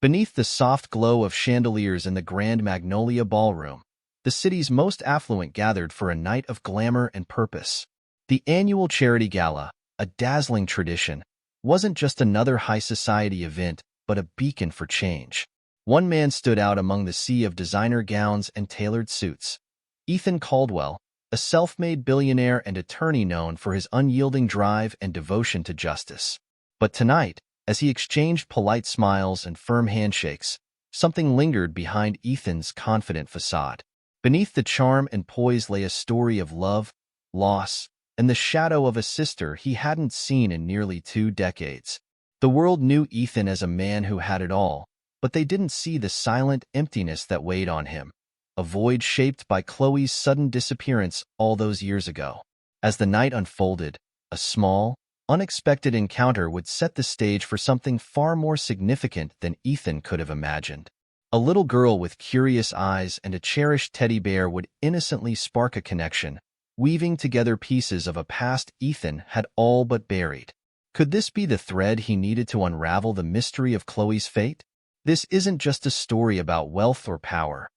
Beneath the soft glow of chandeliers in the Grand Magnolia Ballroom, the city's most affluent gathered for a night of glamour and purpose. The annual charity gala, a dazzling tradition, wasn't just another high society event, but a beacon for change. One man stood out among the sea of designer gowns and tailored suits. Ethan Caldwell, a self-made billionaire and attorney known for his unyielding drive and devotion to justice. But tonight, as he exchanged polite smiles and firm handshakes, something lingered behind Ethan's confident facade. Beneath the charm and poise lay a story of love, loss, and the shadow of a sister he hadn't seen in nearly 2 decades. The world knew Ethan as a man who had it all, but they didn't see the silent emptiness that weighed on him, a void shaped by Chloe's sudden disappearance all those years ago. As the night unfolded, a small, unexpected encounter would set the stage for something far more significant than Ethan could have imagined. A little girl with curious eyes and a cherished teddy bear would innocently spark a connection, weaving together pieces of a past Ethan had all but buried. Could this be the thread he needed to unravel the mystery of Chloe's fate? This isn't just a story about wealth or power.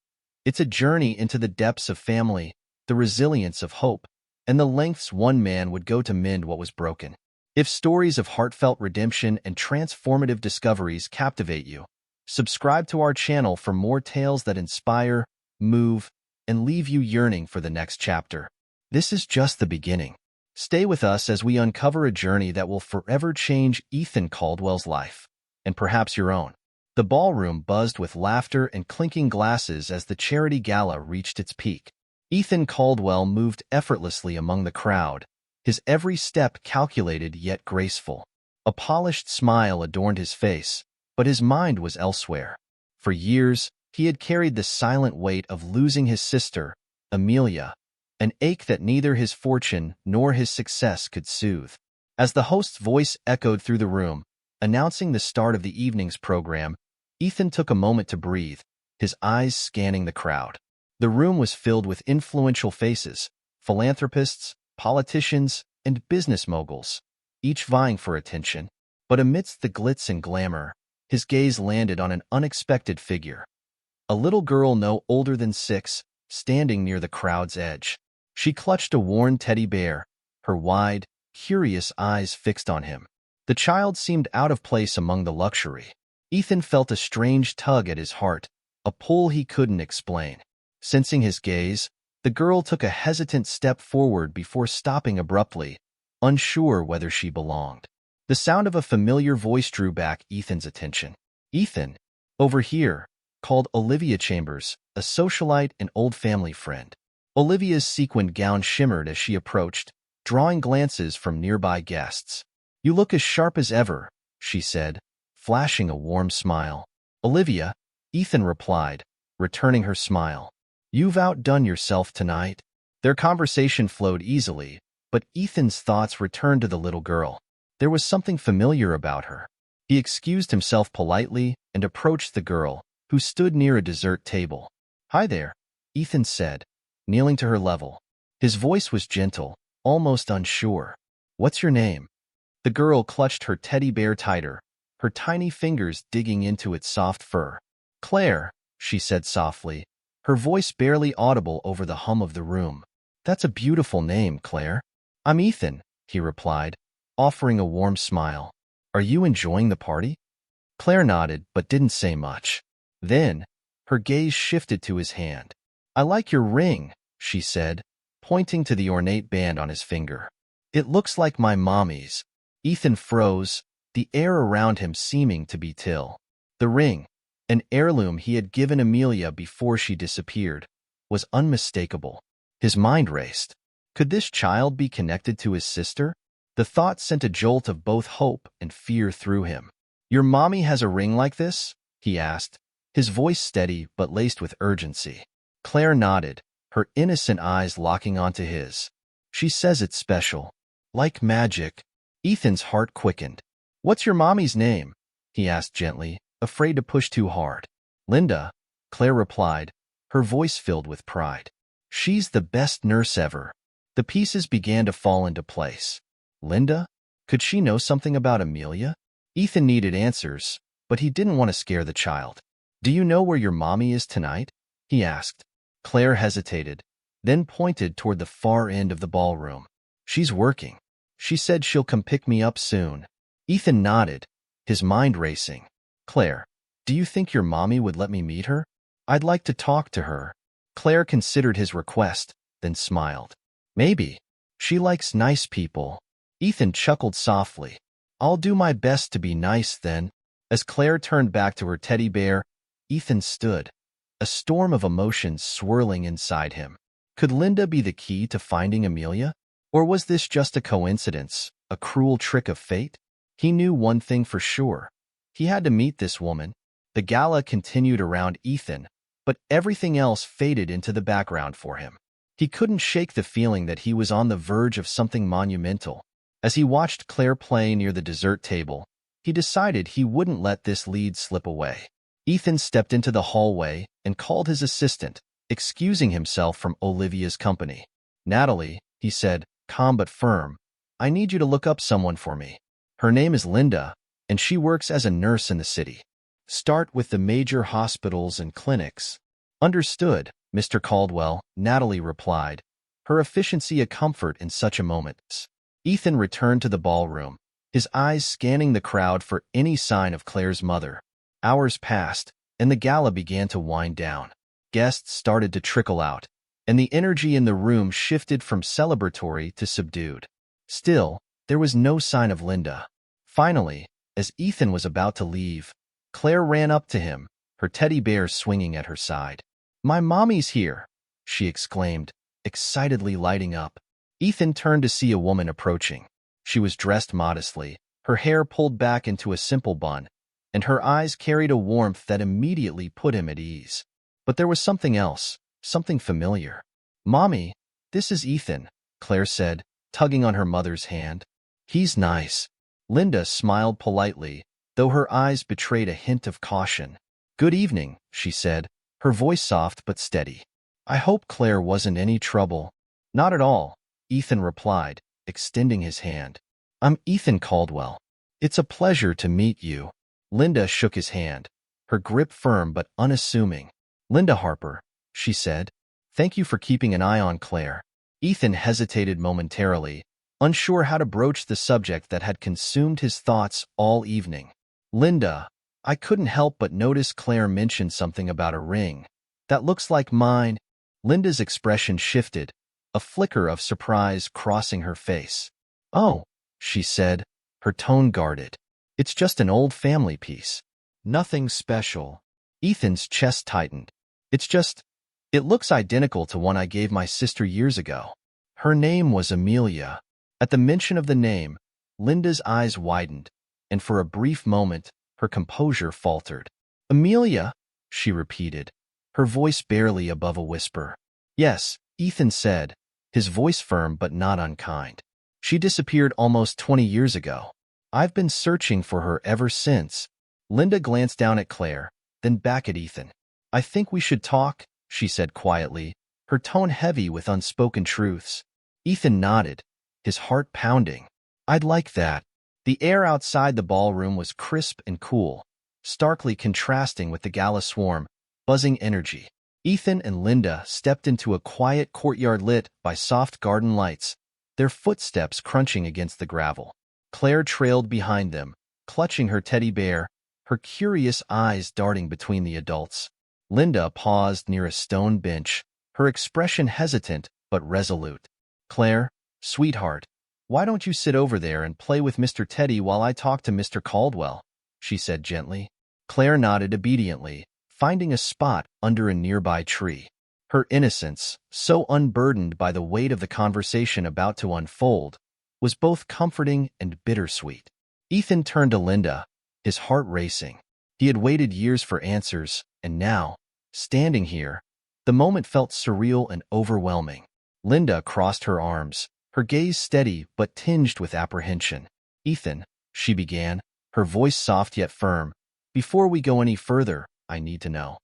It's a journey into the depths of family, the resilience of hope, and the lengths one man would go to mend what was broken. If stories of heartfelt redemption and transformative discoveries captivate you, subscribe to our channel for more tales that inspire, move, and leave you yearning for the next chapter. This is just the beginning. Stay with us as we uncover a journey that will forever change Ethan Caldwell's life, and perhaps your own. The ballroom buzzed with laughter and clinking glasses as the charity gala reached its peak. Ethan Caldwell moved effortlessly among the crowd, his every step calculated yet graceful. A polished smile adorned his face, but his mind was elsewhere. For years, he had carried the silent weight of losing his sister, Amelia, an ache that neither his fortune nor his success could soothe. As the host's voice echoed through the room, announcing the start of the evening's program, Ethan took a moment to breathe, his eyes scanning the crowd. The room was filled with influential faces, philanthropists, politicians, and business moguls, each vying for attention. But amidst the glitz and glamour, his gaze landed on an unexpected figure. A little girl no older than 6, standing near the crowd's edge. She clutched a worn teddy bear, her wide, curious eyes fixed on him. The child seemed out of place among the luxury. Ethan felt a strange tug at his heart, a pull he couldn't explain. Sensing his gaze, the girl took a hesitant step forward before stopping abruptly, unsure whether she belonged. The sound of a familiar voice drew back Ethan's attention. "Ethan, over here," called Olivia Chambers, a socialite and old family friend. Olivia's sequined gown shimmered as she approached, drawing glances from nearby guests. "You look as sharp as ever," she said, flashing a warm smile. "Olivia," Ethan replied, returning her smile. "You've outdone yourself tonight." Their conversation flowed easily, but Ethan's thoughts returned to the little girl. There was something familiar about her. He excused himself politely and approached the girl, who stood near a dessert table. "Hi there," Ethan said, kneeling to her level. His voice was gentle, almost unsure. "What's your name?" The girl clutched her teddy bear tighter, her tiny fingers digging into its soft fur. "Claire," she said softly, her voice barely audible over the hum of the room. "That's a beautiful name, Claire." "I'm Ethan," he replied, offering a warm smile. "Are you enjoying the party?" Claire nodded but didn't say much. Then, her gaze shifted to his hand. "I like your ring," she said, pointing to the ornate band on his finger. "It looks like my mommy's." Ethan froze, the air around him seeming to be chill. The ring, an heirloom he had given Amelia before she disappeared, was unmistakable. His mind raced. Could this child be connected to his sister? The thought sent a jolt of both hope and fear through him. "Your mommy has a ring like this?" he asked, his voice steady but laced with urgency. Claire nodded, her innocent eyes locking onto his. "She says it's special. Like magic." Ethan's heart quickened. "What's your mommy's name?" he asked gently, afraid to push too hard. "Linda," Claire replied, her voice filled with pride. "She's the best nurse ever." The pieces began to fall into place. Linda? Could she know something about Amelia? Ethan needed answers, but he didn't want to scare the child. "Do you know where your mommy is tonight?" he asked. Claire hesitated, then pointed toward the far end of the ballroom. "She's working. She said she'll come pick me up soon." Ethan nodded, his mind racing. "Claire, do you think your mommy would let me meet her? I'd like to talk to her." Claire considered his request, then smiled. "Maybe. She likes nice people." Ethan chuckled softly. "I'll do my best to be nice then." As Claire turned back to her teddy bear, Ethan stood, a storm of emotions swirling inside him. Could Linda be the key to finding Amelia? Or was this just a coincidence, a cruel trick of fate? He knew one thing for sure. He had to meet this woman. The gala continued around Ethan, but everything else faded into the background for him. He couldn't shake the feeling that he was on the verge of something monumental. As he watched Claire play near the dessert table, he decided he wouldn't let this lead slip away. Ethan stepped into the hallway and called his assistant, excusing himself from Olivia's company. "Natalie," he said, calm but firm, "I need you to look up someone for me. Her name is Linda, and she works as a nurse in the city. Start with the major hospitals and clinics." "Understood, Mr. Caldwell," Natalie replied, her efficiency a comfort in such a moment. Ethan returned to the ballroom, his eyes scanning the crowd for any sign of Claire's mother. Hours passed, and the gala began to wind down. Guests started to trickle out, and the energy in the room shifted from celebratory to subdued. Still, there was no sign of Linda. Finally, as Ethan was about to leave, Claire ran up to him, her teddy bear swinging at her side. "My mommy's here," she exclaimed, excitedly lighting up. Ethan turned to see a woman approaching. She was dressed modestly, her hair pulled back into a simple bun, and her eyes carried a warmth that immediately put him at ease. But there was something else, something familiar. "Mommy, this is Ethan," Claire said, tugging on her mother's hand. "He's nice." Linda smiled politely, though her eyes betrayed a hint of caution. "Good evening," she said, her voice soft but steady. "I hope Claire wasn't any trouble." "Not at all," Ethan replied, extending his hand. "I'm Ethan Caldwell. It's a pleasure to meet you." Linda shook his hand, her grip firm but unassuming. "Linda Harper," she said. "Thank you for keeping an eye on Claire." Ethan hesitated momentarily, unsure how to broach the subject that had consumed his thoughts all evening. "Linda, I couldn't help but notice Claire mentioned something about a ring. That looks like mine." Linda's expression shifted, a flicker of surprise crossing her face. "Oh," she said, her tone guarded. "It's just an old family piece. Nothing special." Ethan's chest tightened. It looks identical to one I gave my sister years ago." Her name was Amelia. At the mention of the name, Linda's eyes widened, and for a brief moment, her composure faltered. "Amelia?" she repeated, her voice barely above a whisper. "Yes," Ethan said, his voice firm but not unkind. "She disappeared almost 20 years ago. I've been searching for her ever since." Linda glanced down at Claire, then back at Ethan. "I think we should talk," she said quietly, her tone heavy with unspoken truths. Ethan nodded, his heart pounding. "I'd like that." The air outside the ballroom was crisp and cool, starkly contrasting with the gala swarm, buzzing energy. Ethan and Linda stepped into a quiet courtyard lit by soft garden lights, their footsteps crunching against the gravel. Claire trailed behind them, clutching her teddy bear, her curious eyes darting between the adults. Linda paused near a stone bench, her expression hesitant but resolute. "Claire, sweetheart, why don't you sit over there and play with Mr. Teddy while I talk to Mr. Caldwell?" she said gently. Claire nodded obediently, finding a spot under a nearby tree. Her innocence, so unburdened by the weight of the conversation about to unfold, was both comforting and bittersweet. Ethan turned to Linda, his heart racing. He had waited years for answers, and now, standing here, the moment felt surreal and overwhelming. Linda crossed her arms, her gaze steady but tinged with apprehension. "Ethan," she began, her voice soft yet firm, "before we go any further, I need to know.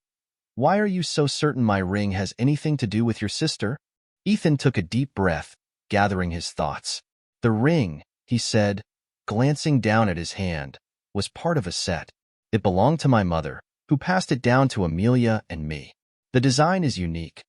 Why are you so certain my ring has anything to do with your sister?" Ethan took a deep breath, gathering his thoughts. "The ring," he said, glancing down at his hand, "was part of a set. It belonged to my mother, who passed it down to Amelia and me. The design is unique.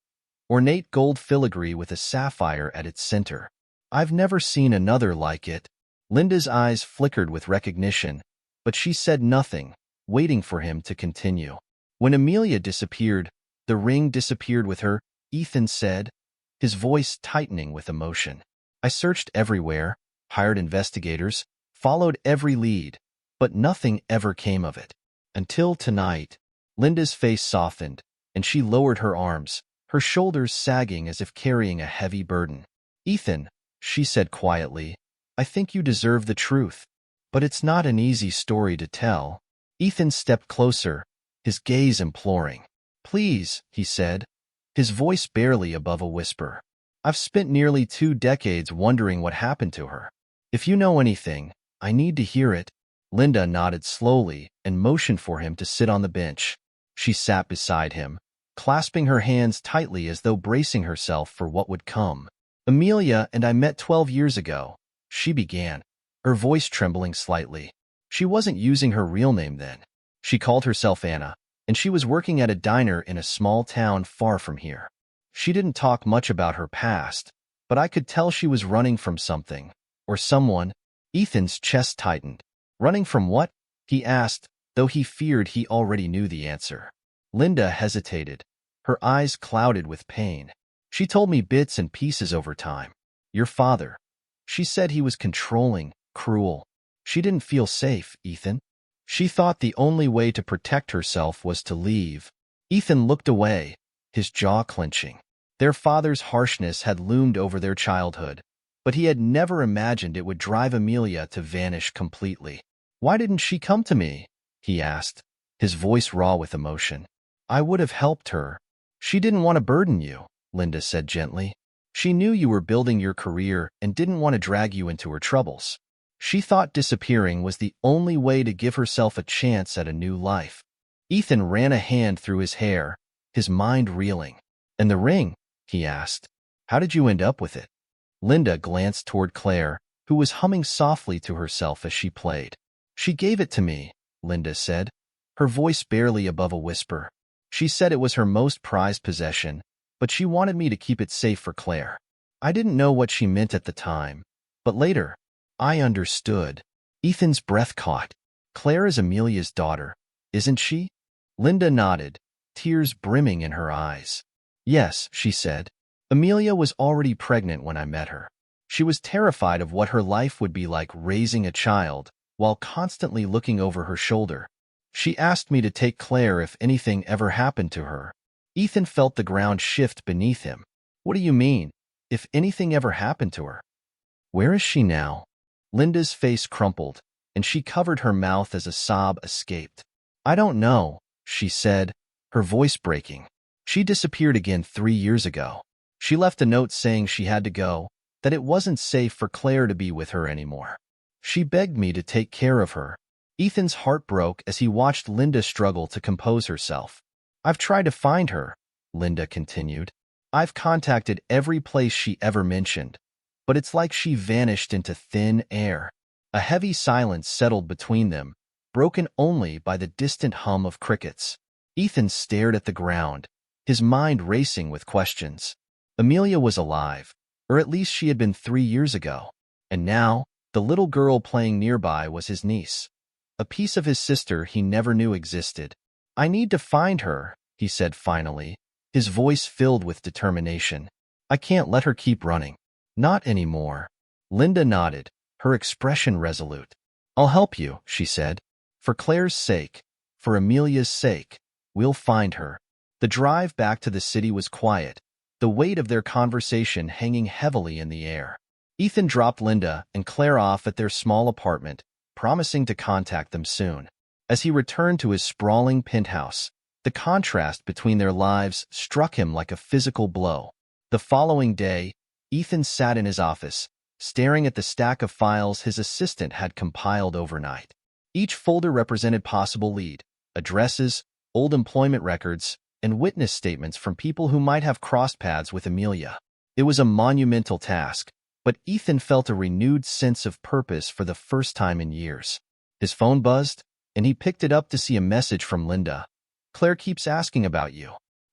Ornate gold filigree with a sapphire at its center. I've never seen another like it. Linda's eyes flickered with recognition, but she said nothing, waiting for him to continue. When Amelia disappeared, the ring disappeared with her, Ethan said, his voice tightening with emotion. I searched everywhere, hired investigators, followed every lead, but nothing ever came of it. Until tonight. Linda's face softened, and she lowered her arms, her shoulders sagging as if carrying a heavy burden. Ethan, she said quietly, I think you deserve the truth. But it's not an easy story to tell. Ethan stepped closer, his gaze imploring. Please, he said, his voice barely above a whisper. I've spent nearly 2 decades wondering what happened to her. If you know anything, I need to hear it. Linda nodded slowly and motioned for him to sit on the bench. She sat beside him, clasping her hands tightly as though bracing herself for what would come. Amelia and I met 12 years ago, she began, her voice trembling slightly. She wasn't using her real name then. She called herself Anna, and she was working at a diner in a small town far from here. She didn't talk much about her past, but I could tell she was running from something, or someone. Ethan's chest tightened. Running from what? He asked, though he feared he already knew the answer. Linda hesitated, her eyes clouded with pain. She told me bits and pieces over time. Your father. She said he was controlling, cruel. She didn't feel safe, Ethan. She thought the only way to protect herself was to leave. Ethan looked away, his jaw clenching. Their father's harshness had loomed over their childhood, but he had never imagined it would drive Amelia to vanish completely. Why didn't she come to me? He asked, his voice raw with emotion. I would have helped her. She didn't want to burden you, Linda said gently. She knew you were building your career and didn't want to drag you into her troubles. She thought disappearing was the only way to give herself a chance at a new life. Ethan ran a hand through his hair, his mind reeling. And the ring? He asked. How did you end up with it? Linda glanced toward Claire, who was humming softly to herself as she played. She gave it to me, Linda said, her voice barely above a whisper. She said it was her most prized possession, but she wanted me to keep it safe for Claire. I didn't know what she meant at the time, but later, I understood. Ethan's breath caught. Claire is Amelia's daughter, isn't she? Linda nodded, tears brimming in her eyes. Yes, she said. Amelia was already pregnant when I met her. She was terrified of what her life would be like raising a child, while constantly looking over her shoulder. She asked me to take Claire if anything ever happened to her. Ethan felt the ground shift beneath him. What do you mean, if anything ever happened to her? Where is she now? Linda's face crumpled, and she covered her mouth as a sob escaped. I don't know, she said, her voice breaking. She disappeared again 3 years ago. She left a note saying she had to go, that it wasn't safe for Claire to be with her anymore. She begged me to take care of her. Ethan's heart broke as he watched Linda struggle to compose herself. I've tried to find her, Linda continued. I've contacted every place she ever mentioned, but it's like she vanished into thin air. A heavy silence settled between them, broken only by the distant hum of crickets. Ethan stared at the ground, his mind racing with questions. Amelia was alive, or at least she had been 3 years ago, and now, the little girl playing nearby was his niece, a piece of his sister he never knew existed. I need to find her, he said finally, his voice filled with determination. I can't let her keep running. Not anymore. Linda nodded, her expression resolute. I'll help you, she said. For Claire's sake, for Amelia's sake, we'll find her. The drive back to the city was quiet, the weight of their conversation hanging heavily in the air. Ethan dropped Linda and Claire off at their small apartment, promising to contact them soon. As he returned to his sprawling penthouse, the contrast between their lives struck him like a physical blow. The following day, Ethan sat in his office, staring at the stack of files his assistant had compiled overnight. Each folder represented possible lead, addresses, old employment records, and witness statements from people who might have crossed paths with Amelia. It was a monumental task, but Ethan felt a renewed sense of purpose for the first time in years. His phone buzzed, and he picked it up to see a message from Linda. Claire keeps asking about you.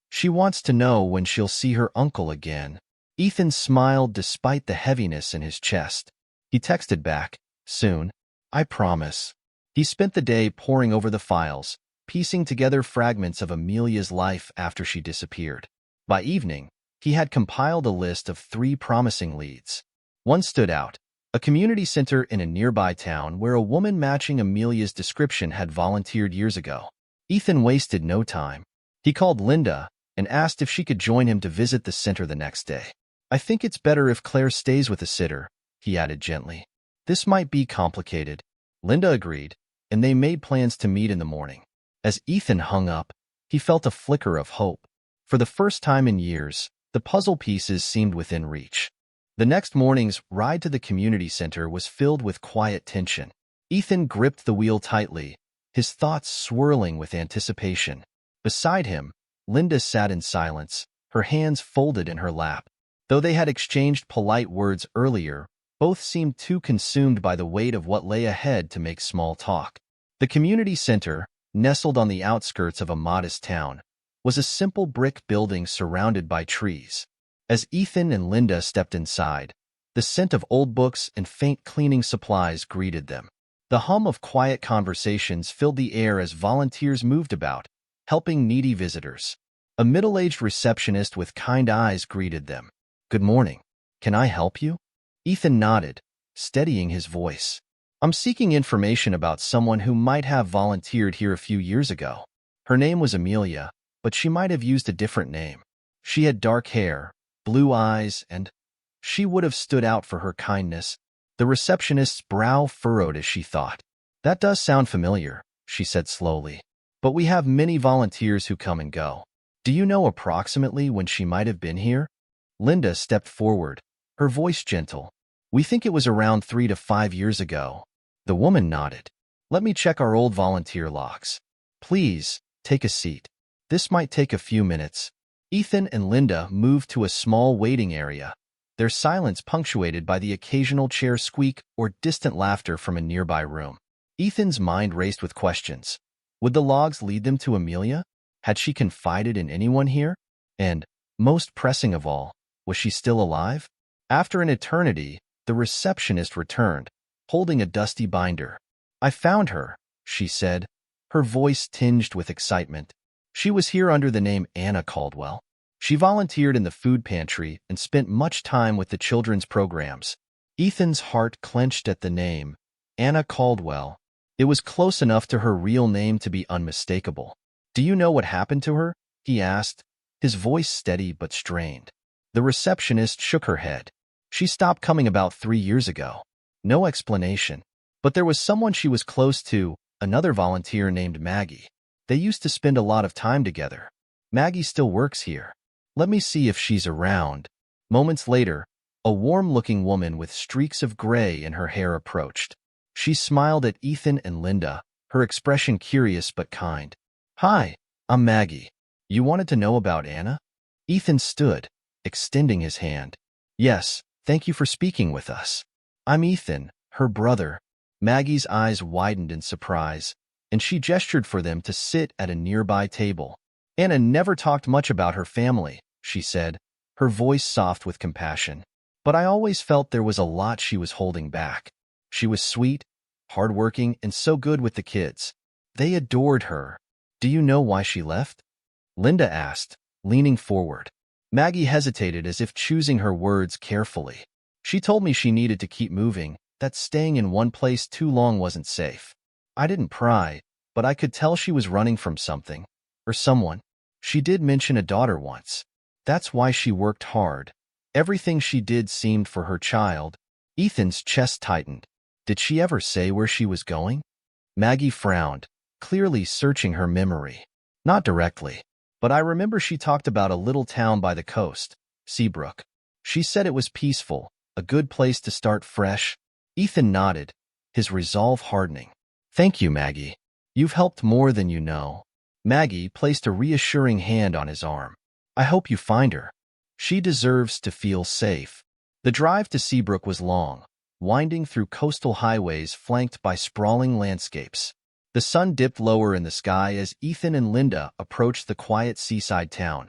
She wants to know when she'll see her uncle again. Ethan smiled despite the heaviness in his chest. He texted back, "Soon. I promise." He spent the day poring over the files, piecing together fragments of Amelia's life after she disappeared. By evening, he had compiled a list of 3 promising leads. One stood out: a community center in a nearby town where a woman matching Amelia's description had volunteered years ago. Ethan wasted no time. He called Linda and asked if she could join him to visit the center the next day. "I think it's better if Claire stays with a sitter," he added gently. "This might be complicated." Linda agreed, and they made plans to meet in the morning. As Ethan hung up, he felt a flicker of hope. For the first time in years, the puzzle pieces seemed within reach. The next morning's ride to the community center was filled with quiet tension. Ethan gripped the wheel tightly, his thoughts swirling with anticipation. Beside him, Linda sat in silence, her hands folded in her lap. Though they had exchanged polite words earlier, both seemed too consumed by the weight of what lay ahead to make small talk. The community center, nestled on the outskirts of a modest town, was a simple brick building surrounded by trees. As Ethan and Linda stepped inside, the scent of old books and faint cleaning supplies greeted them. The hum of quiet conversations filled the air as volunteers moved about, helping needy visitors. A middle-aged receptionist with kind eyes greeted them. "Good morning. Can I help you?" Ethan nodded, steadying his voice. "I'm seeking information about someone who might have volunteered here a few years ago. Her name was Amelia, but she might have used a different name. She had dark hair, blue eyes, and she would have stood out for her kindness." The receptionist's brow furrowed as she thought. "That does sound familiar," she said slowly. "But we have many volunteers who come and go. Do you know approximately when she might have been here?" Linda stepped forward, her voice gentle. "We think it was around 3 to 5 years ago." The woman nodded. "Let me check our old volunteer logs. Please, take a seat. This might take a few minutes." Ethan and Linda moved to a small waiting area, their silence punctuated by the occasional chair squeak or distant laughter from a nearby room. Ethan's mind raced with questions. Would the logs lead them to Amelia? Had she confided in anyone here? And, most pressing of all, was she still alive? After an eternity, the receptionist returned, holding a dusty binder. "I found her," she said, her voice tinged with excitement. "She was here under the name Anna Caldwell. She volunteered in the food pantry and spent much time with the children's programs." Ethan's heart clenched at the name, Anna Caldwell. It was close enough to her real name to be unmistakable. "Do you know what happened to her?" he asked, his voice steady but strained. The receptionist shook her head. "She stopped coming about 3 years ago." No explanation. But there was someone she was close to, another volunteer named Maggie. They used to spend a lot of time together. "Maggie still works here. Let me see if she's around." Moments later, a warm-looking woman with streaks of gray in her hair approached. She smiled at Ethan and Linda, her expression curious but kind. "Hi, I'm Maggie. You wanted to know about Anna?" Ethan stood, extending his hand. "Yes, thank you for speaking with us. I'm Ethan, her brother." Maggie's eyes widened in surprise, and she gestured for them to sit at a nearby table. "Anna never talked much about her family," she said, her voice soft with compassion. "But I always felt there was a lot she was holding back. She was sweet, hardworking, and so good with the kids. They adored her. Do you know why she left?" Linda asked, leaning forward. Maggie hesitated as if choosing her words carefully. "She told me she needed to keep moving, that staying in one place too long wasn't safe. I didn't pry, but I could tell she was running from something, or someone. She did mention a daughter once. That's why she worked hard. Everything she did seemed for her child." Ethan's chest tightened. "Did she ever say where she was going?" Maggie frowned, clearly searching her memory. "Not directly, but I remember she talked about a little town by the coast, Seabrook. She said it was peaceful, a good place to start fresh." Ethan nodded, his resolve hardening. "Thank you, Maggie. You've helped more than you know." Maggie placed a reassuring hand on his arm. "I hope you find her. She deserves to feel safe." The drive to Seabrook was long, winding through coastal highways flanked by sprawling landscapes. The sun dipped lower in the sky as Ethan and Linda approached the quiet seaside town,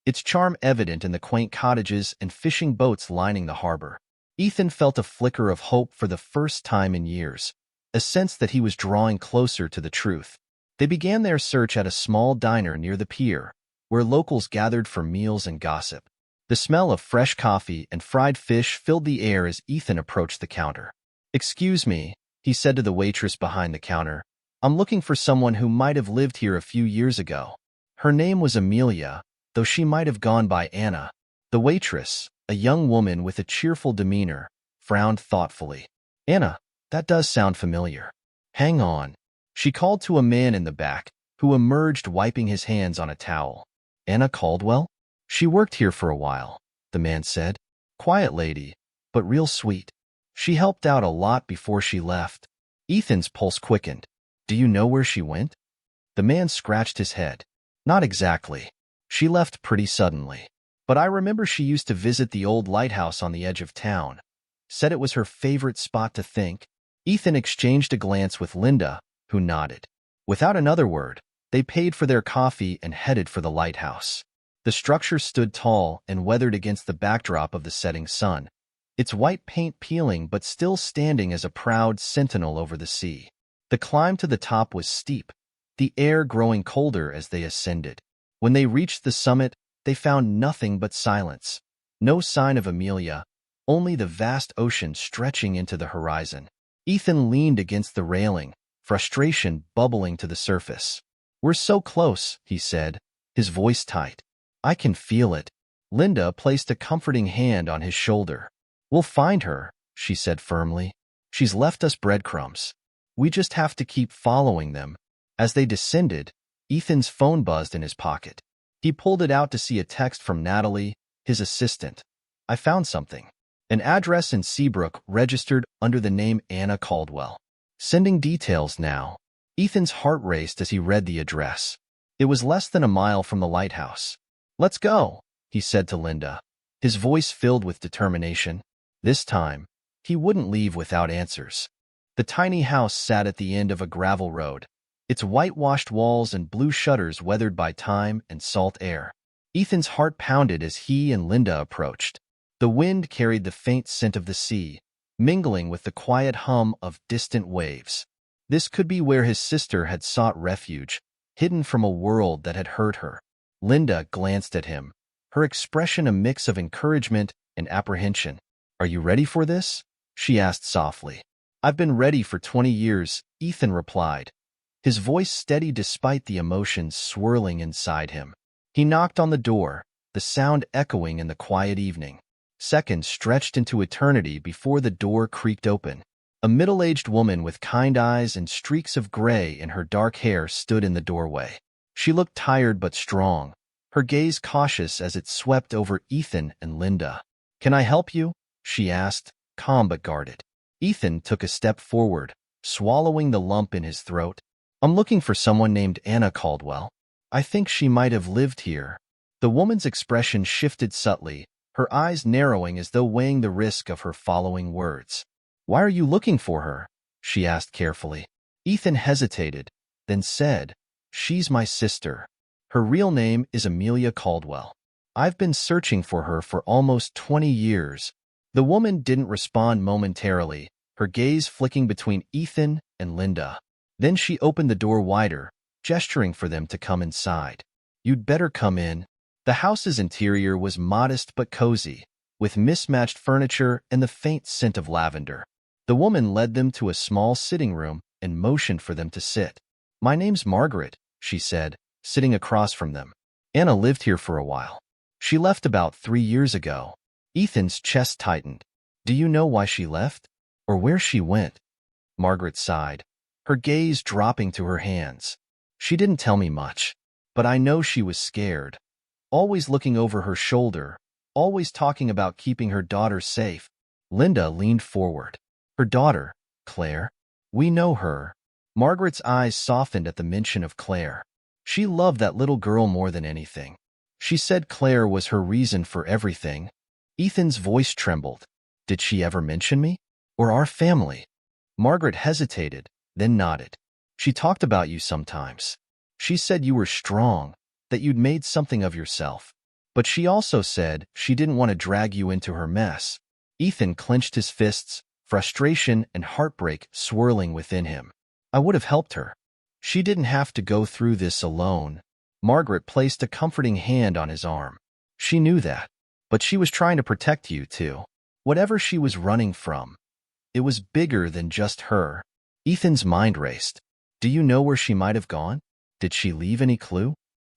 its charm evident in the quaint cottages and fishing boats lining the harbor. Ethan felt a flicker of hope for the first time in years, a sense that he was drawing closer to the truth. They began their search at a small diner near the pier, where locals gathered for meals and gossip. The smell of fresh coffee and fried fish filled the air as Ethan approached the counter. "Excuse me," he said to the waitress behind the counter. "I'm looking for someone who might have lived here a few years ago." Her name was Amelia, though she might have gone by Anna. The waitress, a young woman with a cheerful demeanor, frowned thoughtfully. "Anna, that does sound familiar. Hang on." She called to a man in the back, who emerged wiping his hands on a towel. "Anna Caldwell? She worked here for a while," the man said. "Quiet lady, but real sweet. She helped out a lot before she left." Ethan's pulse quickened. "Do you know where she went?" The man scratched his head. "Not exactly. She left pretty suddenly. But I remember she used to visit the old lighthouse on the edge of town. Said it was her favorite spot to think." Ethan exchanged a glance with Linda, who nodded. Without another word, they paid for their coffee and headed for the lighthouse. The structure stood tall and weathered against the backdrop of the setting sun, its white paint peeling but still standing as a proud sentinel over the sea. The climb to the top was steep, the air growing colder as they ascended. When they reached the summit, they found nothing but silence. No sign of Amelia, only the vast ocean stretching into the horizon. Ethan leaned against the railing, frustration bubbling to the surface. "We're so close," he said, his voice tight. "I can feel it." Linda placed a comforting hand on his shoulder. "We'll find her," she said firmly. "She's left us breadcrumbs. We just have to keep following them." As they descended, Ethan's phone buzzed in his pocket. He pulled it out to see a text from Natalie, his assistant. "I found something." An address in Seabrook registered under the name Anna Caldwell. Sending details now. Ethan's heart raced as he read the address. It was less than a mile from the lighthouse. "Let's go," he said to Linda, his voice filled with determination. This time, he wouldn't leave without answers. The tiny house sat at the end of a gravel road, its whitewashed walls and blue shutters weathered by time and salt air. Ethan's heart pounded as he and Linda approached. The wind carried the faint scent of the sea, mingling with the quiet hum of distant waves. This could be where his sister had sought refuge, hidden from a world that had hurt her. Linda glanced at him, her expression a mix of encouragement and apprehension. "Are you ready for this?" she asked softly. "I've been ready for 20 years, Ethan replied, his voice steady despite the emotions swirling inside him. He knocked on the door, the sound echoing in the quiet evening. Seconds stretched into eternity before the door creaked open. A middle-aged woman with kind eyes and streaks of gray in her dark hair stood in the doorway. She looked tired but strong, her gaze cautious as it swept over Ethan and Linda. "Can I help you?" she asked, calm but guarded. Ethan took a step forward, swallowing the lump in his throat. "I'm looking for someone named Anna Caldwell. I think she might have lived here." The woman's expression shifted subtly, her eyes narrowing as though weighing the risk of her following words. "Why are you looking for her?" she asked carefully. Ethan hesitated, then said, "She's my sister. Her real name is Amelia Caldwell. I've been searching for her for almost 20 years. The woman didn't respond momentarily, her gaze flicking between Ethan and Linda. Then she opened the door wider, gesturing for them to come inside. "You'd better come in." The house's interior was modest but cozy, with mismatched furniture and the faint scent of lavender. The woman led them to a small sitting room and motioned for them to sit. "My name's Margaret," she said, sitting across from them. "Anna lived here for a while. She left about 3 years ago." Ethan's chest tightened. "Do you know why she left? Or where she went?" Margaret sighed, her gaze dropping to her hands. "She didn't tell me much, but I know she was scared. Always looking over her shoulder, always talking about keeping her daughter safe." Linda leaned forward. "Her daughter, Claire? We know her." Margaret's eyes softened at the mention of Claire. She loved that little girl more than anything. She said Claire was her reason for everything. Ethan's voice trembled. "Did she ever mention me? Or our family?" Margaret hesitated, then nodded. She talked about you sometimes. She said you were strong, that you'd made something of yourself. But she also said she didn't want to drag you into her mess. Ethan clenched his fists, frustration and heartbreak swirling within him. I would have helped her. She didn't have to go through this alone. Margaret placed a comforting hand on his arm. She knew that. But she was trying to protect you, too. Whatever she was running from, it was bigger than just her. Ethan's mind raced. Do you know where she might have gone? Did she leave any clue?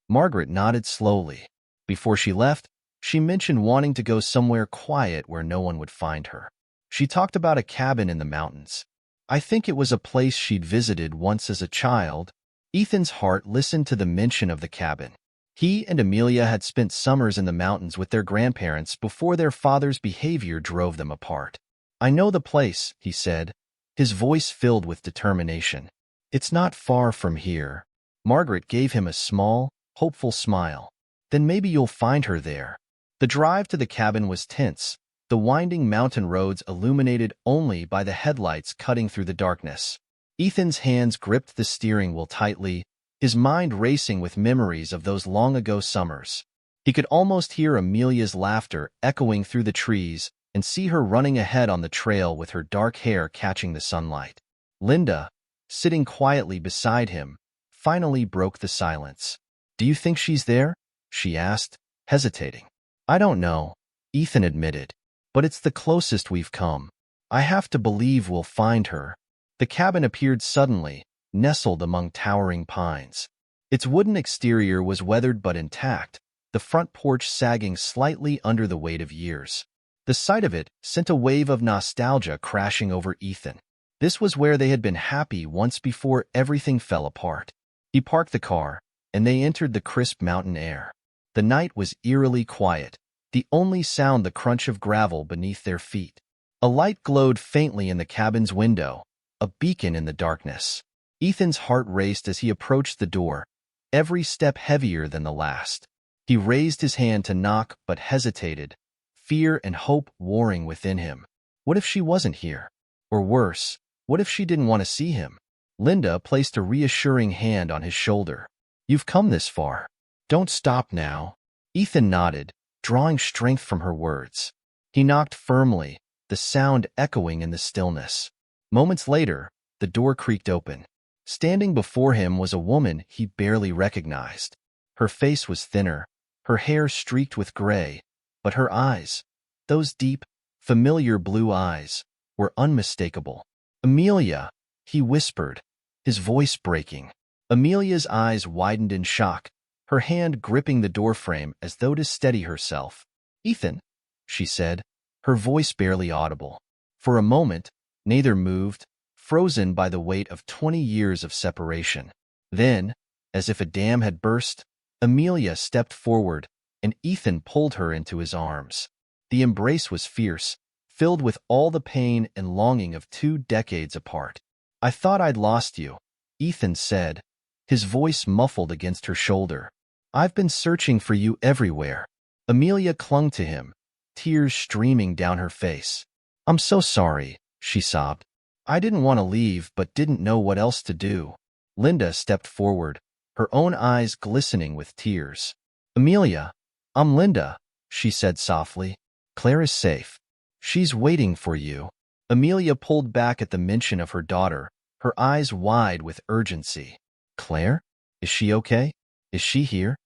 Margaret nodded slowly. Before she left, she mentioned wanting to go somewhere quiet where no one would find her. She talked about a cabin in the mountains. I think it was a place she'd visited once as a child. Ethan's heart listened to the mention of the cabin. He and Amelia had spent summers in the mountains with their grandparents before their father's behavior drove them apart. I know the place, he said, his voice filled with determination. It's not far from here. Margaret gave him a small, hopeful smile. Then maybe you'll find her there. The drive to the cabin was tense, the winding mountain roads illuminated only by the headlights cutting through the darkness. Ethan's hands gripped the steering wheel tightly, his mind racing with memories of those long-ago summers. He could almost hear Amelia's laughter echoing through the trees and see her running ahead on the trail with her dark hair catching the sunlight. Linda, sitting quietly beside him, finally broke the silence. Do you think she's there? She asked, hesitating. I don't know, Ethan admitted, but it's the closest we've come. I have to believe we'll find her. The cabin appeared suddenly, nestled among towering pines. Its wooden exterior was weathered but intact, the front porch sagging slightly under the weight of years. The sight of it sent a wave of nostalgia crashing over Ethan. This was where they had been happy once before everything fell apart. He parked the car, and they entered the crisp mountain air. The night was eerily quiet, the only sound the crunch of gravel beneath their feet. A light glowed faintly in the cabin's window, a beacon in the darkness. Ethan's heart raced as he approached the door, every step heavier than the last. He raised his hand to knock but hesitated, fear and hope warring within him. What if she wasn't here? Or worse, what if she didn't want to see him? Linda placed a reassuring hand on his shoulder. You've come this far. Don't stop now. Ethan nodded, drawing strength from her words. He knocked firmly, the sound echoing in the stillness. Moments later, the door creaked open. Standing before him was a woman he barely recognized. Her face was thinner, her hair streaked with gray, but her eyes, those deep, familiar blue eyes, were unmistakable. Amelia, he whispered, his voice breaking. Amelia's eyes widened in shock, her hand gripping the doorframe as though to steady herself. Ethan, she said, her voice barely audible. For a moment, neither moved, frozen by the weight of 20 years of separation. Then, as if a dam had burst, Amelia stepped forward, and Ethan pulled her into his arms. The embrace was fierce, filled with all the pain and longing of 2 decades apart. I thought I'd lost you, Ethan said, his voice muffled against her shoulder. I've been searching for you everywhere. Amelia clung to him, tears streaming down her face. I'm so sorry, she sobbed. I didn't want to leave but didn't know what else to do. Linda stepped forward, her own eyes glistening with tears. Amelia, I'm Linda, she said softly. Claire is safe. She's waiting for you. Amelia pulled back at the mention of her daughter, her eyes wide with urgency. Claire? Is she okay? Is she here?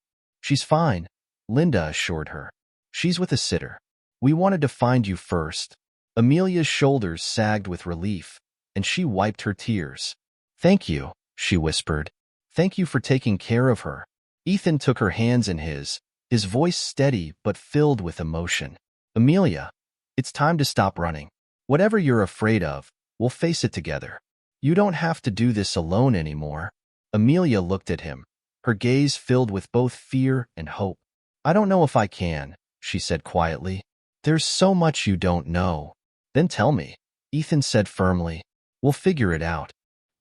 She's fine, Linda assured her. She's with a sitter. We wanted to find you first. Amelia's shoulders sagged with relief, and she wiped her tears. Thank you, she whispered. Thank you for taking care of her. Ethan took her hands in his voice steady but filled with emotion. Amelia, it's time to stop running. Whatever you're afraid of, we'll face it together. You don't have to do this alone anymore. Amelia looked at him, her gaze filled with both fear and hope. I don't know if I can, she said quietly. There's so much you don't know. Then tell me, Ethan said firmly. We'll figure it out.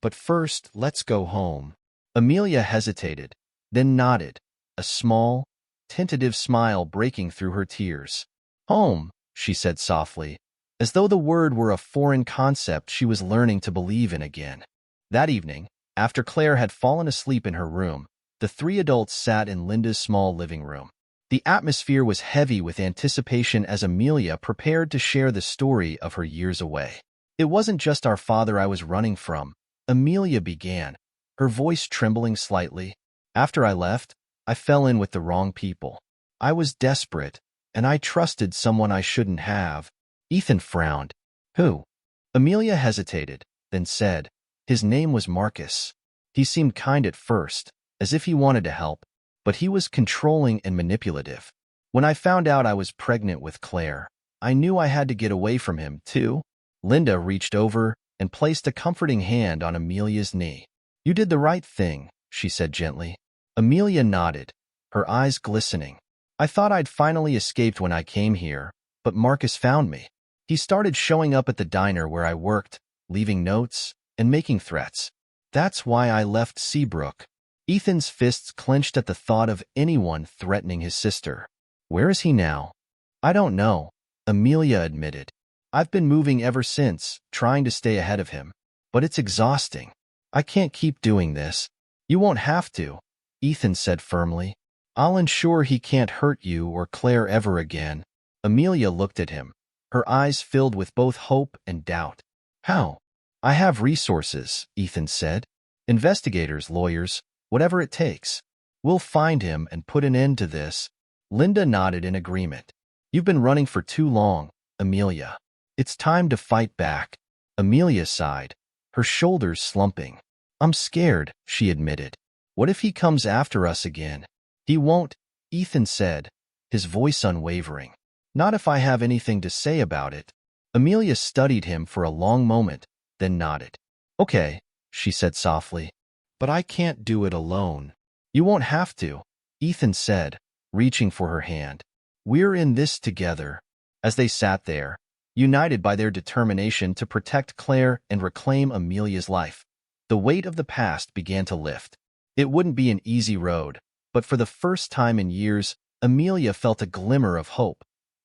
But first, let's go home. Amelia hesitated, then nodded, a small, tentative smile breaking through her tears. Home, she said softly, as though the word were a foreign concept she was learning to believe in again. That evening, After Claire had fallen asleep in her room, the three adults sat in Linda's small living room. The atmosphere was heavy with anticipation as Amelia prepared to share the story of her years away. "It wasn't just our father I was running from," Amelia began, her voice trembling slightly. "After I left, I fell in with the wrong people. I was desperate, and I trusted someone I shouldn't have." Ethan frowned. "Who?" Amelia hesitated, then said, "His name was Marcus. He seemed kind at first, as if he wanted to help, but he was controlling and manipulative. When I found out I was pregnant with Claire, I knew I had to get away from him, too." Linda reached over and placed a comforting hand on Amelia's knee. "You did the right thing," she said gently. Amelia nodded, her eyes glistening. "I thought I'd finally escaped when I came here, but Marcus found me. He started showing up at the diner where I worked, leaving notes and making threats. That's why I left Seabrook." Ethan's fists clenched at the thought of anyone threatening his sister. "Where is he now?" "I don't know," Amelia admitted. "I've been moving ever since, trying to stay ahead of him. But it's exhausting. I can't keep doing this." "You won't have to," Ethan said firmly. "I'll ensure he can't hurt you or Claire ever again." Amelia looked at him, her eyes filled with both hope and doubt. "How?" "I have resources," Ethan said. "Investigators, lawyers, whatever it takes. We'll find him and put an end to this." Linda nodded in agreement. "You've been running for too long, Amelia. It's time to fight back." Amelia sighed, her shoulders slumping. "I'm scared," she admitted. "What if he comes after us again?" "He won't," Ethan said, his voice unwavering. "Not if I have anything to say about it." Amelia studied him for a long moment, then nodded. "Okay," she said softly, "but I can't do it alone." "You won't have to," Ethan said, reaching for her hand. "We're in this together." As they sat there, united by their determination to protect Claire and reclaim Amelia's life, the weight of the past began to lift. It wouldn't be an easy road, but for the first time in years, Amelia felt a glimmer of hope,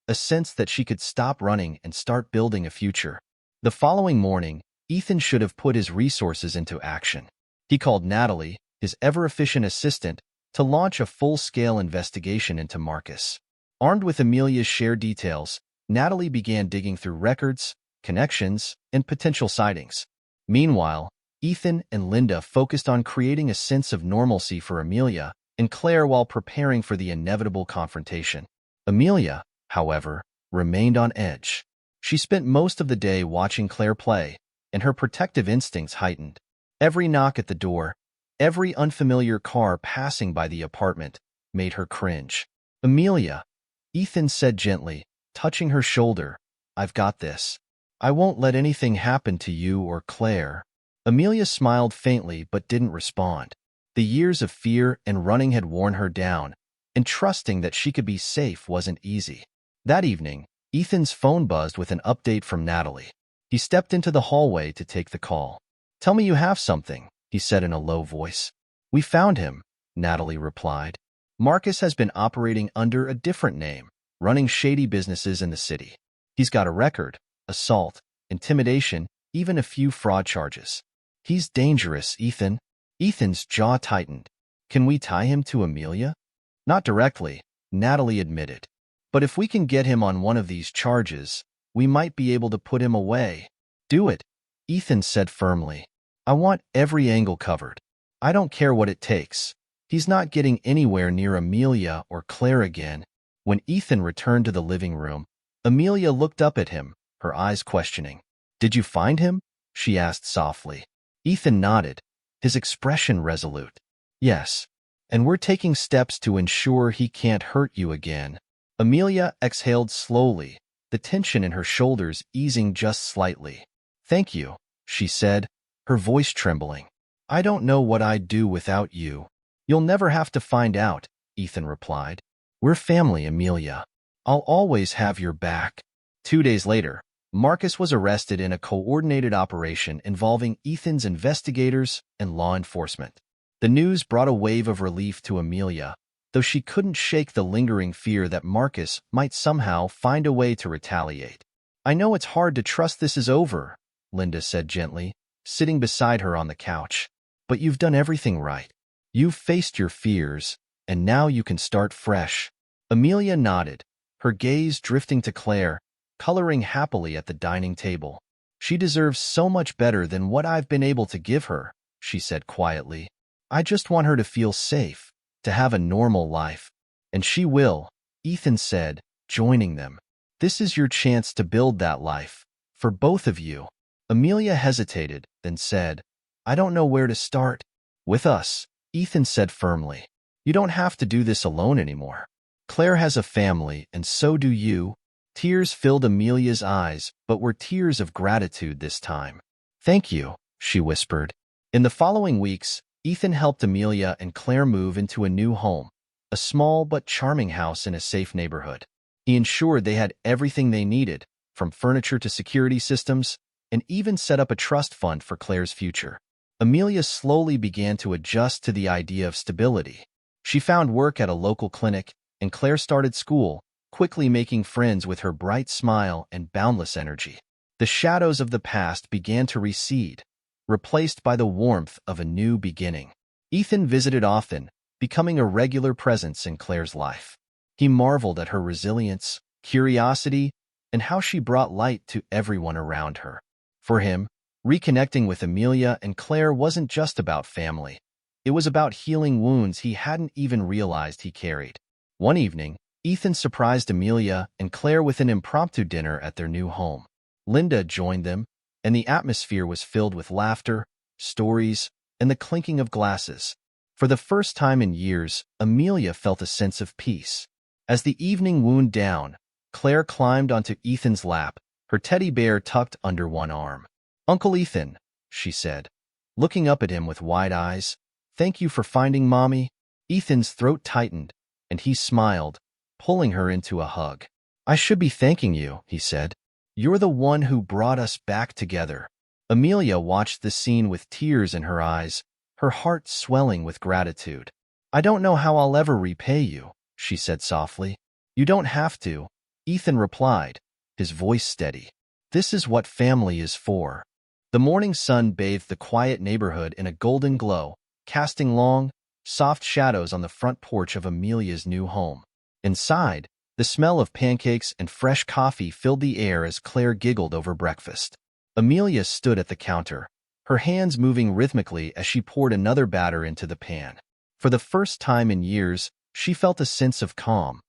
a sense that she could stop running and start building a future. The following morning, Ethan should have put his resources into action. He called Natalie, his ever-efficient assistant, to launch a full-scale investigation into Marcus. Armed with Amelia's shared details, Natalie began digging through records, connections, and potential sightings. Meanwhile, Ethan and Linda focused on creating a sense of normalcy for Amelia and Claire while preparing for the inevitable confrontation. Amelia, however, remained on edge. She spent most of the day watching Claire play, and her protective instincts heightened. Every knock at the door, every unfamiliar car passing by the apartment, made her cringe. "Amelia," Ethan said gently, touching her shoulder, "I've got this. I won't let anything happen to you or Claire." Amelia smiled faintly but didn't respond. The years of fear and running had worn her down, and trusting that she could be safe wasn't easy. That evening, Ethan's phone buzzed with an update from Natalie. He stepped into the hallway to take the call. "Tell me you have something," he said in a low voice. "We found him," Natalie replied. "Marcus has been operating under a different name, running shady businesses in the city. He's got a record, assault, intimidation, even a few fraud charges. He's dangerous, Ethan." Ethan's jaw tightened. "Can we tie him to Amelia?" "Not directly," Natalie admitted. "But if we can get him on one of these charges, we might be able to put him away." "Do it," Ethan said firmly. "I want every angle covered. I don't care what it takes. He's not getting anywhere near Amelia or Claire again." When Ethan returned to the living room, Amelia looked up at him, her eyes questioning. "Did you find him?" she asked softly. Ethan nodded, his expression resolute. "Yes, and we're taking steps to ensure he can't hurt you again." Amelia exhaled slowly, the tension in her shoulders easing just slightly. "Thank you," she said, her voice trembling. "I don't know what I'd do without you." "You'll never have to find out," Ethan replied. "We're family, Amelia. I'll always have your back." 2 days later, Marcus was arrested in a coordinated operation involving Ethan's investigators and law enforcement. The news brought a wave of relief to Amelia, though she couldn't shake the lingering fear that Marcus might somehow find a way to retaliate. "I know it's hard to trust this is over," Linda said gently, sitting beside her on the couch. But you've done everything right. You've faced your fears, and now you can start fresh. Amelia nodded, her gaze drifting to Claire, coloring happily at the dining table. She deserves so much better than what I've been able to give her, she said quietly. I just want her to feel safe, to have a normal life. And she will, Ethan said, joining them. This is your chance to build that life, for both of you. Amelia hesitated, then said, I don't know where to start. With us, Ethan said firmly. You don't have to do this alone anymore. Claire has a family, and so do you. Tears filled Amelia's eyes, but were tears of gratitude this time. Thank you, she whispered. In the following weeks, Ethan helped Amelia and Claire move into a new home, a small but charming house in a safe neighborhood. He ensured they had everything they needed, from furniture to security systems, and even set up a trust fund for Claire's future. Amelia slowly began to adjust to the idea of stability. She found work at a local clinic, and Claire started school, quickly making friends with her bright smile and boundless energy. The shadows of the past began to recede, replaced by the warmth of a new beginning. Ethan visited often, becoming a regular presence in Claire's life. He marveled at her resilience, curiosity, and how she brought light to everyone around her. For him, reconnecting with Amelia and Claire wasn't just about family. It was about healing wounds he hadn't even realized he carried. One evening, Ethan surprised Amelia and Claire with an impromptu dinner at their new home. Linda joined them, and the atmosphere was filled with laughter, stories, and the clinking of glasses. For the first time in years, Amelia felt a sense of peace. As the evening wound down, Claire climbed onto Ethan's lap, her teddy bear tucked under one arm. Uncle Ethan, she said, looking up at him with wide eyes, thank you for finding Mommy. Ethan's throat tightened, and he smiled, pulling her into a hug. I should be thanking you, he said. You're the one who brought us back together. Amelia watched the scene with tears in her eyes, her heart swelling with gratitude. I don't know how I'll ever repay you, she said softly. You don't have to, Ethan replied, his voice steady. This is what family is for. The morning sun bathed the quiet neighborhood in a golden glow, casting long, soft shadows on the front porch of Amelia's new home. Inside, the smell of pancakes and fresh coffee filled the air as Claire giggled over breakfast. Amelia stood at the counter, her hands moving rhythmically as she poured another batter into the pan. For the first time in years, she felt a sense of calm,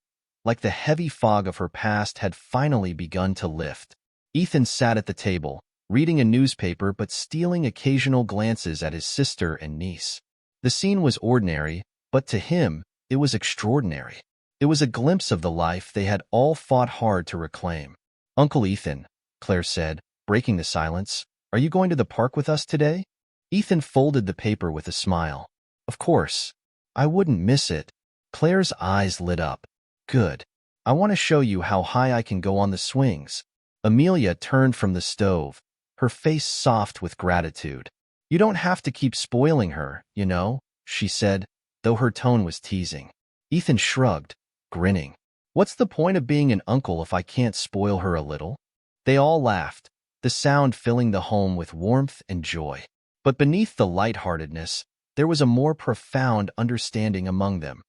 like the heavy fog of her past had finally begun to lift. Ethan sat at the table, reading a newspaper but stealing occasional glances at his sister and niece. The scene was ordinary, but to him, it was extraordinary. It was a glimpse of the life they had all fought hard to reclaim. Uncle Ethan, Claire said, breaking the silence, are you going to the park with us today? Ethan folded the paper with a smile. Of course. I wouldn't miss it. Claire's eyes lit up. Good. I want to show you how high I can go on the swings. Amelia turned from the stove, her face soft with gratitude. You don't have to keep spoiling her, you know, she said, though her tone was teasing. Ethan shrugged, grinning. What's the point of being an uncle if I can't spoil her a little? They all laughed, the sound filling the home with warmth and joy. But beneath the lightheartedness, there was a more profound understanding among them,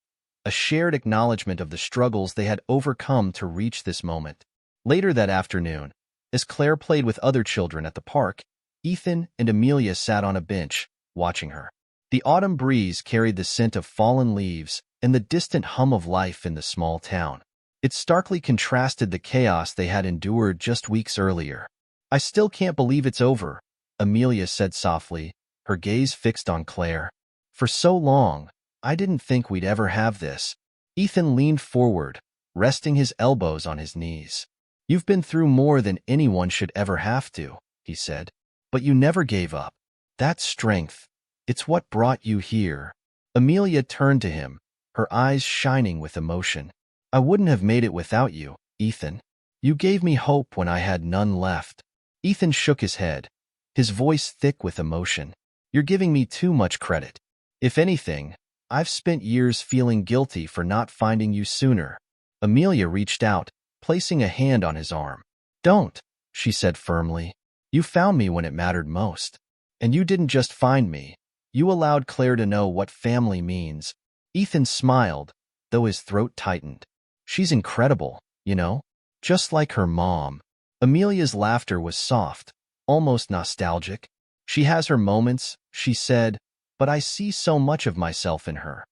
a shared acknowledgement of the struggles they had overcome to reach this moment. Later that afternoon, as Claire played with other children at the park, Ethan and Amelia sat on a bench, watching her. The autumn breeze carried the scent of fallen leaves and the distant hum of life in the small town. It starkly contrasted the chaos they had endured just weeks earlier. I still can't believe it's over, Amelia said softly, her gaze fixed on Claire. For so long, I didn't think we'd ever have this. Ethan leaned forward, resting his elbows on his knees. You've been through more than anyone should ever have to, he said. But you never gave up. That strength, it's what brought you here. Amelia turned to him, her eyes shining with emotion. I wouldn't have made it without you, Ethan. You gave me hope when I had none left. Ethan shook his head, his voice thick with emotion. You're giving me too much credit. If anything, I've spent years feeling guilty for not finding you sooner. Amelia reached out, placing a hand on his arm. Don't, she said firmly. You found me when it mattered most. And you didn't just find me. You allowed Claire to know what family means. Ethan smiled, though his throat tightened. She's incredible, you know? Just like her mom. Amelia's laughter was soft, almost nostalgic. She has her moments, she said, but I see so much of myself in her.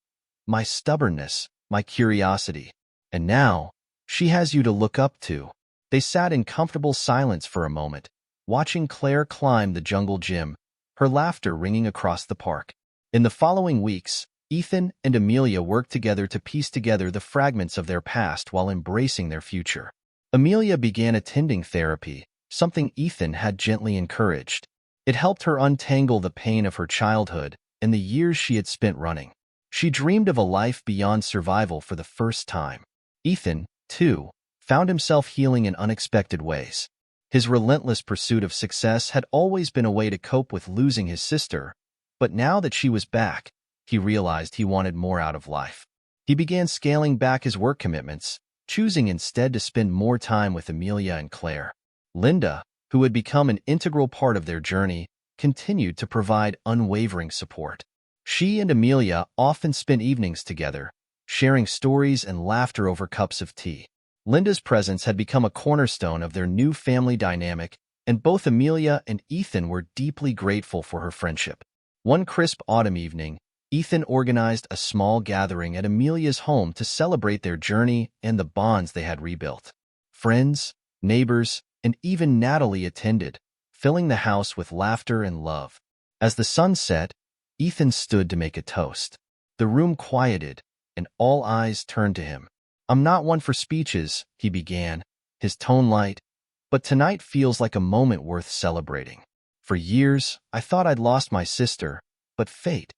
My stubbornness, my curiosity. And now, she has you to look up to. They sat in comfortable silence for a moment, watching Claire climb the jungle gym, her laughter ringing across the park. In the following weeks, Ethan and Amelia worked together to piece together the fragments of their past while embracing their future. Amelia began attending therapy, something Ethan had gently encouraged. It helped her untangle the pain of her childhood and the years she had spent running. She dreamed of a life beyond survival for the first time. Ethan, too, found himself healing in unexpected ways. His relentless pursuit of success had always been a way to cope with losing his sister, but now that she was back, he realized he wanted more out of life. He began scaling back his work commitments, choosing instead to spend more time with Amelia and Claire. Linda, who had become an integral part of their journey, continued to provide unwavering support. She and Amelia often spent evenings together, sharing stories and laughter over cups of tea. Linda's presence had become a cornerstone of their new family dynamic, and both Amelia and Ethan were deeply grateful for her friendship. One crisp autumn evening, Ethan organized a small gathering at Amelia's home to celebrate their journey and the bonds they had rebuilt. Friends, neighbors, and even Natalie attended, filling the house with laughter and love. As the sun set, Ethan stood to make a toast. The room quieted, and all eyes turned to him. "I'm not one for speeches," he began, his tone light, "but tonight feels like a moment worth celebrating. For years, I thought I'd lost my sister, but fate,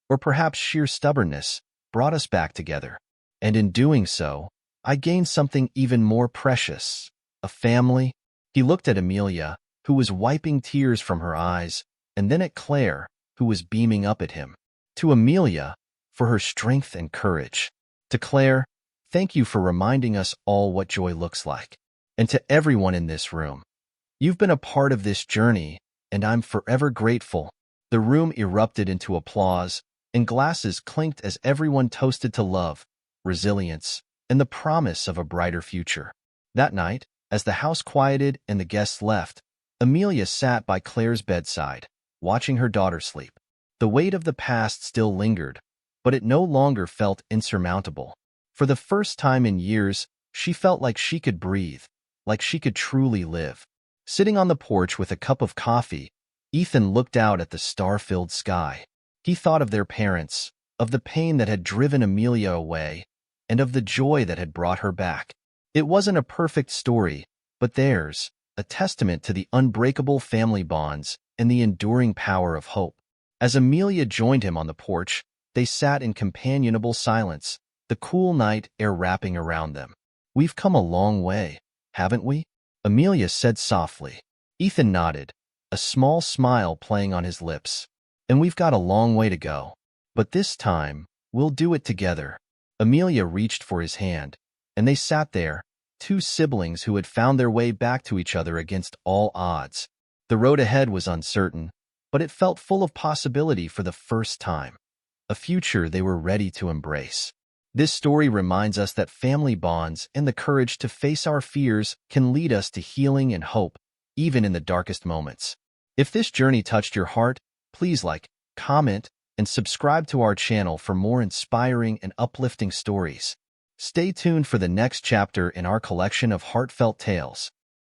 or perhaps sheer stubbornness, brought us back together. And in doing so, I gained something even more precious, a family." He looked at Amelia, who was wiping tears from her eyes, and then at Claire, who was beaming up at him. To Amelia, for her strength and courage. To Claire, thank you for reminding us all what joy looks like. And to everyone in this room, you've been a part of this journey, and I'm forever grateful. The room erupted into applause, and glasses clinked as everyone toasted to love, resilience, and the promise of a brighter future. That night, as the house quieted and the guests left, Amelia sat by Claire's bedside, watching her daughter sleep. The weight of the past still lingered, but it no longer felt insurmountable. For the first time in years, she felt like she could breathe, like she could truly live. Sitting on the porch with a cup of coffee, Ethan looked out at the star-filled sky. He thought of their parents, of the pain that had driven Amelia away, and of the joy that had brought her back. It wasn't a perfect story, but theirs, a testament to the unbreakable family bonds and the enduring power of hope. As Amelia joined him on the porch, they sat in companionable silence, the cool night air wrapping around them. "We've come a long way, haven't we?" Amelia said softly. Ethan nodded, a small smile playing on his lips. "And we've got a long way to go. But this time, we'll do it together." Amelia reached for his hand, and they sat there, two siblings who had found their way back to each other against all odds. The road ahead was uncertain, but it felt full of possibility for the first time, a future they were ready to embrace. This story reminds us that family bonds and the courage to face our fears can lead us to healing and hope, even in the darkest moments. If this journey touched your heart, please like, comment, and subscribe to our channel for more inspiring and uplifting stories. Stay tuned for the next chapter in our collection of heartfelt tales.